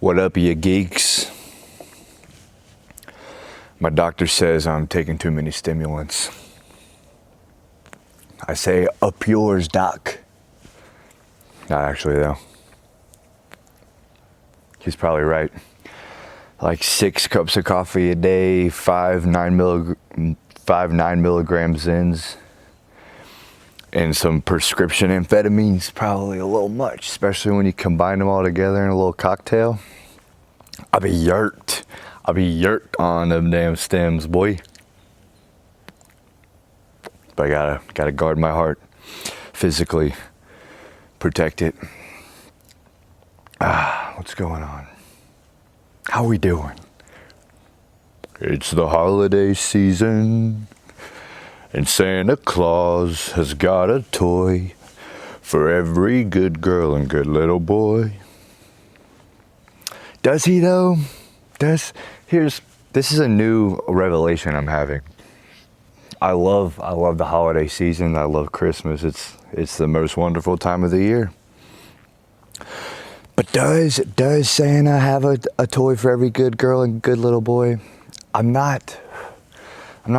What up, you geeks? My doctor says I'm taking too many stimulants. I say, up yours, doc. Not actually, though. He's probably right. Like 6 cups of coffee a day, 5 9 milligram Zins, and some prescription amphetamines, probably a little much, especially when you combine them all together in a little cocktail. I'll be yerked on them damn stems, boy. But I gotta guard my heart, physically protect it. What's going on? How we doing? It's the holiday season, and Santa Claus has got a toy for every good girl and good little boy. Does he though? This is a new revelation I'm having. I love the holiday season. I love Christmas. It's the most wonderful time of the year. But does Santa have a toy for every good girl and good little boy? I'm not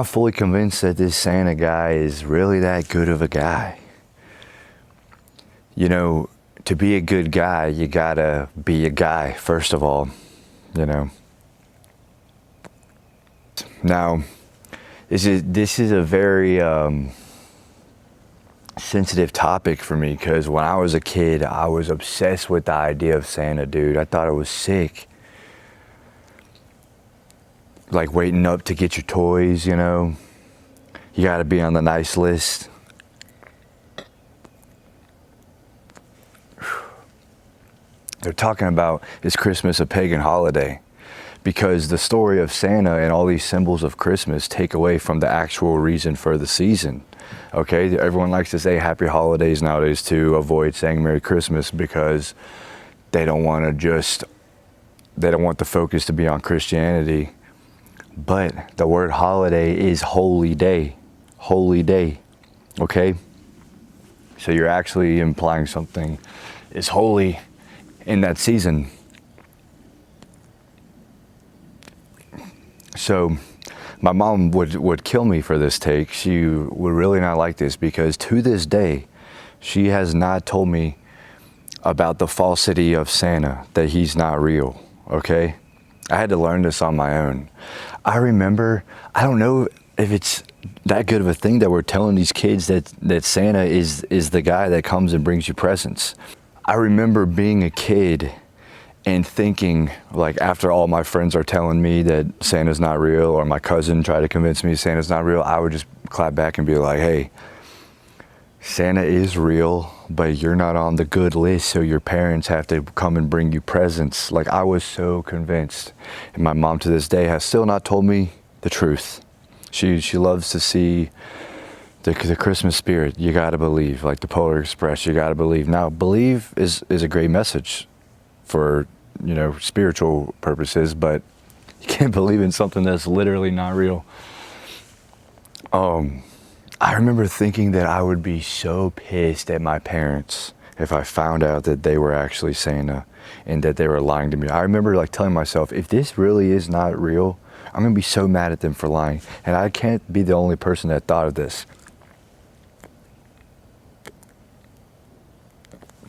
fully convinced that this Santa guy is really that good of a guy. You know, to be a good guy, you gotta be a guy, first of all, you know. Now, this is a very sensitive topic for me, because when I was a kid, I was obsessed with the idea of Santa, dude. I thought it was sick. Like waiting up to get your toys, you know. You gotta be on the nice list. They're talking about, is Christmas a pagan holiday? Because the story of Santa and all these symbols of Christmas take away from the actual reason for the season. Okay, everyone likes to say happy holidays nowadays to avoid saying Merry Christmas, because they don't want the focus to be on Christianity. But the word holiday is holy day, okay? So you're actually implying something is holy in that season. So my mom would kill me for this take. She would really not like this, because to this day, she has not told me about the falsity of Santa, that he's not real, okay? I had to learn this on my own. I remember, I don't know if it's that good of a thing that we're telling these kids that Santa is the guy that comes and brings you presents. I remember being a kid and thinking, like, after all my friends are telling me that Santa's not real, or my cousin tried to convince me Santa's not real, I would just clap back and be like, hey, Santa is real, but you're not on the good list, so your parents have to come and bring you presents. Like, I was so convinced. And my mom to this day has still not told me the truth. She loves to see the Christmas spirit. You gotta believe, like the Polar Express, you gotta believe. Now, believe is a great message for, you know, spiritual purposes, but you can't believe in something that's literally not real. I remember thinking that I would be so pissed at my parents if I found out that they were actually Santa and that they were lying to me. I remember like telling myself, if this really is not real, I'm gonna be so mad at them for lying. And I can't be the only person that thought of this.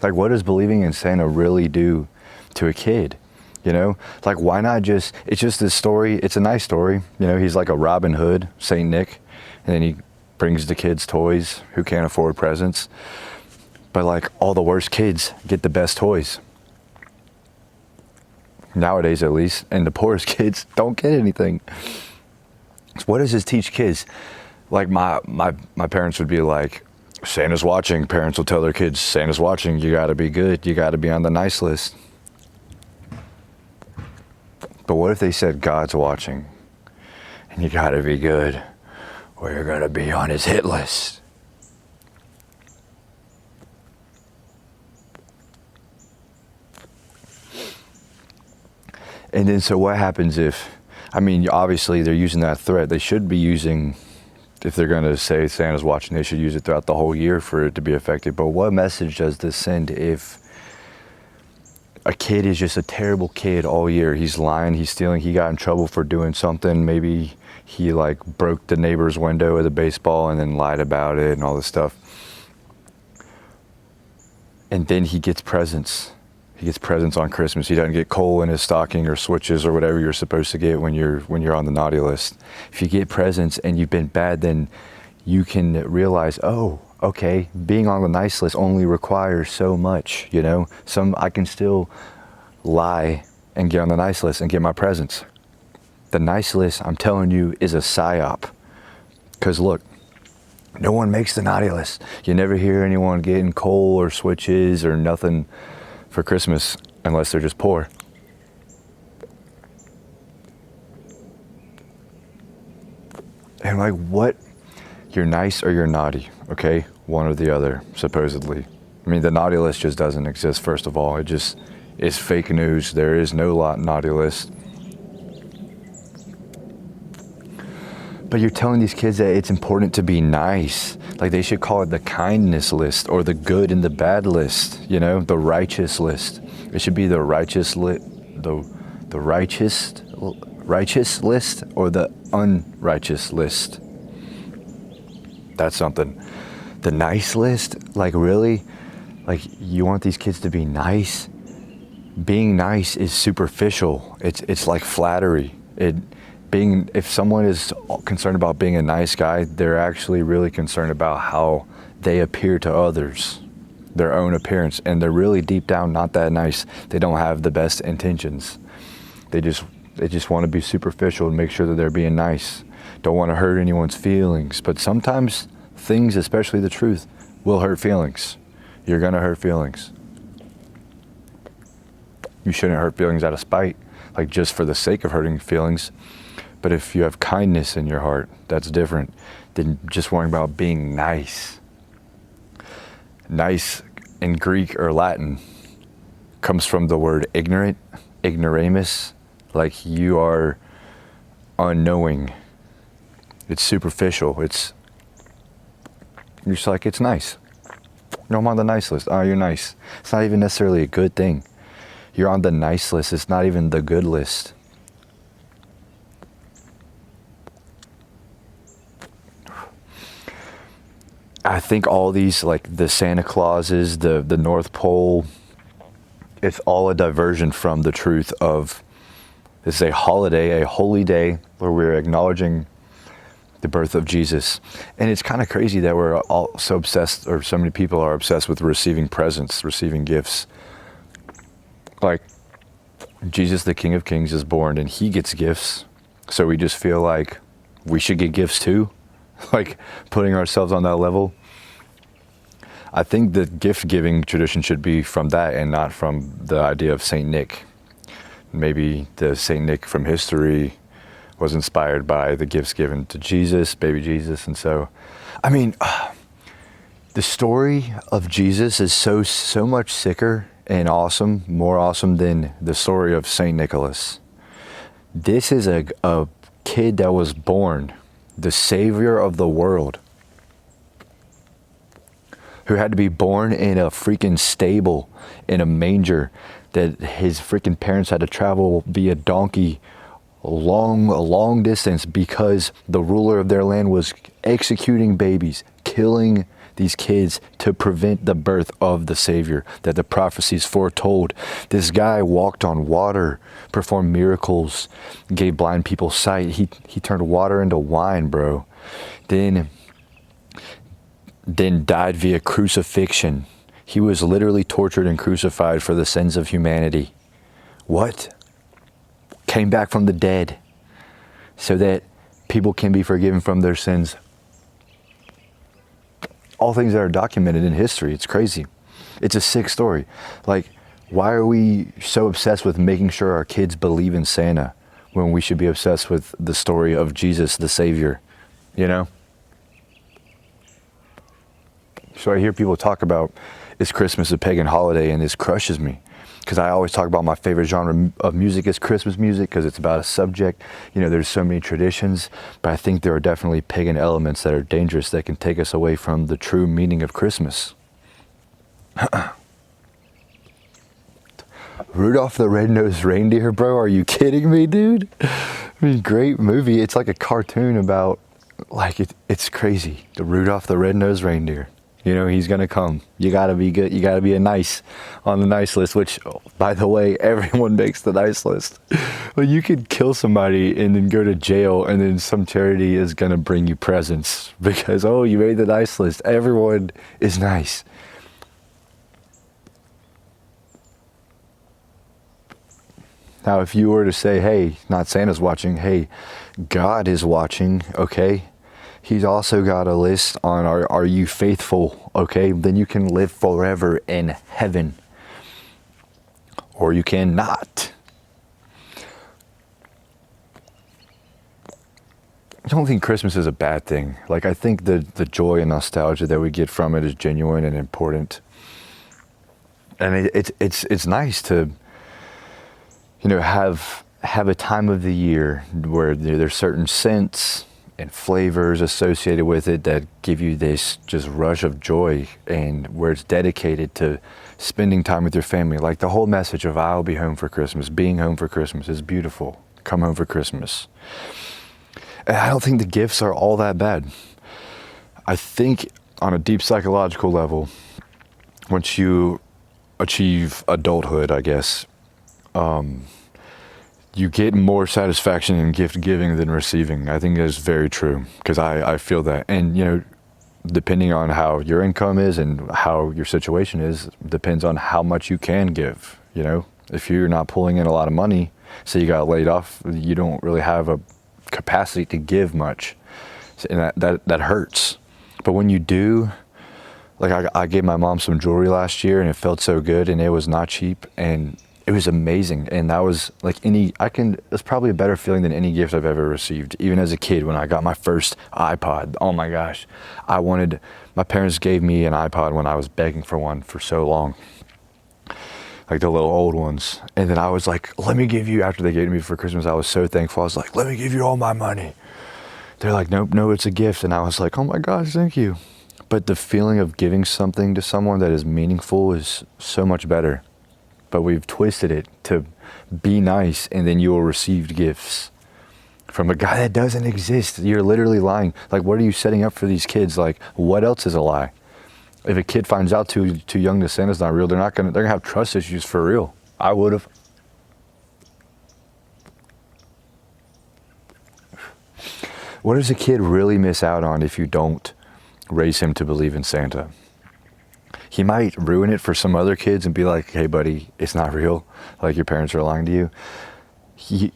Like, what does believing in Santa really do to a kid? You know, like, why not just, it's just this story, it's a nice story. You know, he's like a Robin Hood, Saint Nick, and then he brings the kids toys who can't afford presents. But like, all the worst kids get the best toys. Nowadays, at least. And the poorest kids don't get anything. So what does this teach kids? Like, my parents would be like, Santa's watching. Parents will tell their kids, Santa's watching. You gotta be good. You gotta be on the nice list. But what if they said God's watching and you gotta be good, or you're gonna be on his hit list? And then so what happens if, I mean, obviously they're using that threat. They should be using, if they're going to say Santa's watching, they should use it throughout the whole year for it to be effective. But what message does this send if a kid is just a terrible kid all year. He's lying, he's stealing, he got in trouble for doing something. Maybe he like broke the neighbor's window with a baseball and then lied about it and all this stuff. And then he gets presents. He gets presents on Christmas. He doesn't get coal in his stocking or switches or whatever you're supposed to get when you're on the naughty list. If you get presents and you've been bad, then you can realize, oh, okay, being on the nice list only requires so much, you know? I can still lie and get on the nice list and get my presents. The nice list, I'm telling you, is a psyop. Because look, no one makes the naughty list. You never hear anyone getting coal or switches or nothing for Christmas unless they're just poor. And like, what? You're nice or you're naughty, okay? One or the other, supposedly. I mean, the naughty list just doesn't exist, first of all. It just is fake news. There is no naughty list. But you're telling these kids that it's important to be nice. Like, they should call it the kindness list or the good and the bad list, you know, the righteous list. It should be the righteous the righteous list or the unrighteous list. That's something. The nice list, like, really? Like, you want these kids to be nice? Being nice is superficial. It's like flattery. If someone is concerned about being a nice guy, they're actually really concerned about how they appear to others, their own appearance, and they're really deep down not that nice. They don't have the best intentions. They just want to be superficial and make sure that they're being nice. Don't want to hurt anyone's feelings. But sometimes things, especially the truth, will hurt feelings. You're going to hurt feelings. You shouldn't hurt feelings out of spite, like just for the sake of hurting feelings. But if you have kindness in your heart, that's different than just worrying about being nice. Nice in Greek or Latin comes from the word ignorant, ignoramus, like you are unknowing. It's superficial. You're just like, it's nice. No, I'm on the nice list. Oh, you're nice. It's not even necessarily a good thing. You're on the nice list. It's not even the good list. I think all these, like the Santa Clauses, the North Pole, it's all a diversion from the truth of this is a holiday, a holy day where we're acknowledging the birth of Jesus. And it's kind of crazy that we're all so obsessed, or so many people are obsessed with receiving presents, receiving gifts. Like, Jesus, the King of Kings, is born and he gets gifts. So we just feel like we should get gifts too. Like putting ourselves on that level. I think the gift giving tradition should be from that and not from the idea of Saint Nick. Maybe the Saint Nick from history was inspired by the gifts given to Jesus, baby Jesus. And so, I mean, the story of Jesus is so much sicker and awesome, more awesome than the story of Saint Nicholas. This is a kid that was born, the savior of the world, who had to be born in a freaking stable, in a manger, that his freaking parents had to travel via donkey a long distance because the ruler of their land was executing babies, killing these kids to prevent the birth of the Savior that the prophecies foretold. This guy walked on water, performed miracles, gave blind people sight. He turned water into wine, bro. Then died via crucifixion. He was literally tortured and crucified for the sins of humanity. What? Came back from the dead so that people can be forgiven from their sins. All things that are documented in history. It's crazy. It's a sick story. Like, why are we so obsessed with making sure our kids believe in Santa when we should be obsessed with the story of Jesus, the Savior? You know? So I hear people talk about, is Christmas a pagan holiday? And this crushes me. Because I always talk about my favorite genre of music is Christmas music, because it's about a subject. You know, there's so many traditions, but I think there are definitely pagan elements that are dangerous that can take us away from the true meaning of Christmas. Rudolph the Red-Nosed Reindeer, bro. Are you kidding me, dude? I mean, great movie. It's like a cartoon about, like, it's crazy. The Rudolph the Red-Nosed Reindeer. You know, he's gonna come. You gotta be good. You gotta be a nice on the nice list, which, by the way, everyone makes the nice list. Well, you could kill somebody and then go to jail, and then some charity is gonna bring you presents because, oh, you made the nice list. Everyone is nice. Now, if you were to say, hey, not Santa's watching, hey, God is watching, okay? He's also got a list on are you faithful, okay? Then you can live forever in heaven. Or you cannot. I don't think Christmas is a bad thing. Like, I think the joy and nostalgia that we get from it is genuine and important. And it's nice to, you know, have a time of the year where there's certain scents and flavors associated with it that give you this just rush of joy, and where it's dedicated to spending time with your family. Like the whole message of I'll be home for Christmas, being home for Christmas is beautiful. Come home for Christmas. And I don't think the gifts are all that bad. I think on a deep psychological level, once you achieve adulthood, I guess, you get more satisfaction in gift giving than receiving. I think that's very true, because I feel that. And, you know, depending on how your income is and how your situation is, depends on how much you can give. You know, if you're not pulling in a lot of money, so you got laid off, you don't really have a capacity to give much, and that hurts. But when you do, like I gave my mom some jewelry last year, and it felt so good, and it was not cheap, and it was amazing. And that was like it's probably a better feeling than any gift I've ever received. Even as a kid, when I got my first iPod, oh my gosh, my parents gave me an iPod when I was begging for one for so long, like the little old ones. And then I was like, let me give you, after they gave it to me for Christmas, I was so thankful. I was like, let me give you all my money. They're like, nope, no, it's a gift. And I was like, oh my gosh, thank you. But the feeling of giving something to someone that is meaningful is so much better. But we've twisted it to be nice, and then you will receive gifts from a guy that doesn't exist. You're literally lying. Like, what are you setting up for these kids? Like, what else is a lie? If a kid finds out too young that Santa's not real, they're gonna have trust issues for real. I would have. What does a kid really miss out on if you don't raise him to believe in Santa? He might ruin it for some other kids and be like, hey buddy, it's not real. Like, your parents are lying to you.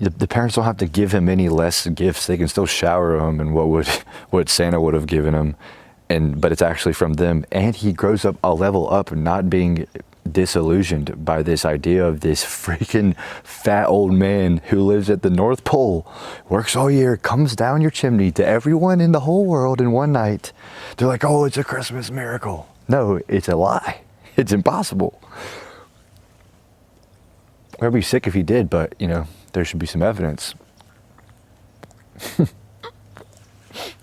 The parents don't have to give him any less gifts. They can still shower him in what Santa would have given him. But it's actually from them. And he grows up a level up, not being disillusioned by this idea of this freaking fat old man who lives at the North Pole, works all year, comes down your chimney to everyone in the whole world in one night. They're like, oh, it's a Christmas miracle. No, it's a lie. It's impossible. I'd be sick if he did, but, you know, there should be some evidence.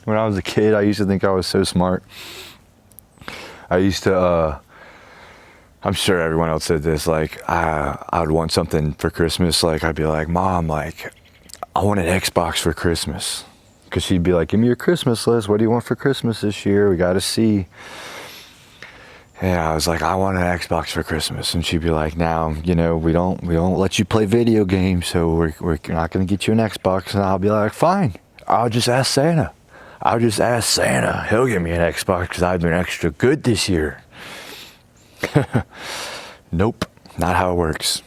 When I was a kid, I used to think I was so smart. I used to, I'm sure everyone else said this, like, I would want something for Christmas. Like, I'd be like, Mom, like, I want an Xbox for Christmas. Because she'd be like, give me your Christmas list. What do you want for Christmas this year? We got to see. And I was like, I want an Xbox for Christmas. And she'd be like, now, you know, we don't let you play video games, so we're not going to get you an Xbox. And I'll be like, fine, I'll just ask Santa. He'll give me an Xbox because I've been extra good this year. Nope, not how it works.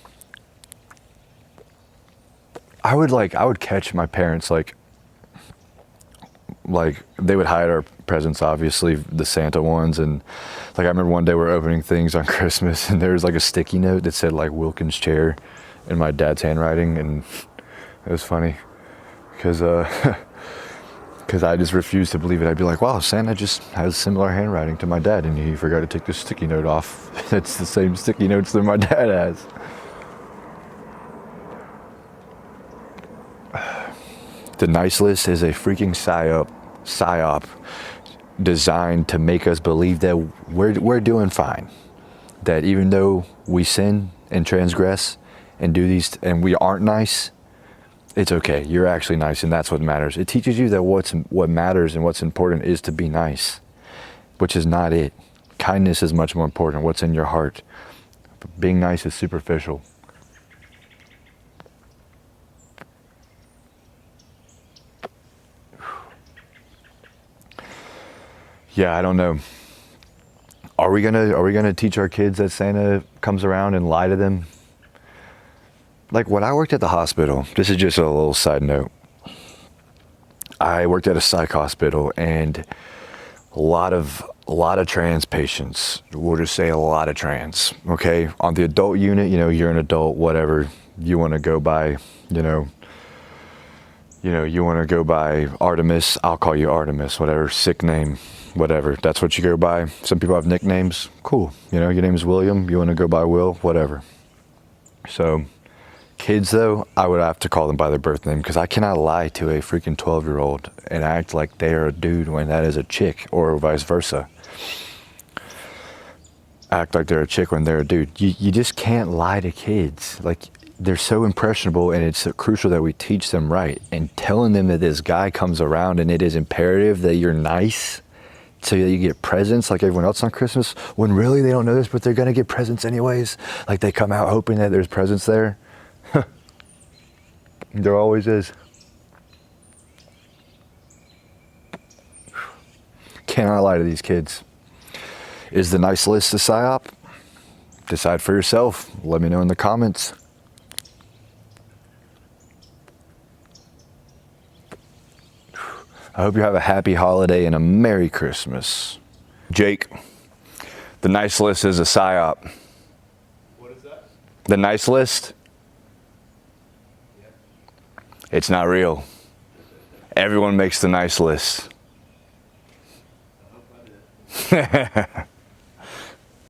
I would catch my parents, like they would hide our presents, obviously, the Santa ones. And like, I remember one day we were opening things on Christmas, and there was like a sticky note that said like Wilkins chair in my dad's handwriting. And it was funny because I just refused to believe it. I'd be like, wow, Santa just has similar handwriting to my dad, and he forgot to take the sticky note off. It's the same sticky notes that my dad has. The nice list is a freaking psyop designed to make us believe that we're doing fine. That even though we sin and transgress, and do these, and we aren't nice, it's okay. You're actually nice, and that's what matters. It teaches you that what matters and what's important is to be nice, which is not it. Kindness is much more important. What's in your heart. But being nice is superficial. Yeah, I don't know. Are we gonna teach our kids that Santa comes around and lie to them? Like when I worked at the hospital, this is just a little side note. I worked at a psych hospital, and a lot of trans patients. We'll just say a lot of trans. Okay, on the adult unit, you're an adult, whatever you want to go by. You want to go by Artemis. I'll call you Artemis. Whatever, sick name, whatever. That's what you go by. Some people have nicknames. Cool. Your name is William. You want to go by Will. Whatever. So. Kids, though, I would have to call them by their birth name, because I cannot lie to a freaking 12-year-old and act like they are a dude when that is a chick, or vice versa. Act like they're a chick when they're a dude. You just can't lie to kids. Like, they're so impressionable, and it's crucial that we teach them right. And telling them that this guy comes around and it is imperative that you're nice so that you get presents like everyone else on Christmas, when really they don't know this, but they're going to get presents anyways. Like, they come out hoping that there's presents there. There always is. Cannot lie to these kids. Is the nice list a psyop? Decide for yourself. Let me know in the comments. I hope you have a happy holiday and a Merry Christmas. Jake, the nice list is a psyop. What is that? The nice list? It's not real. Everyone makes the nice list. I hope I did.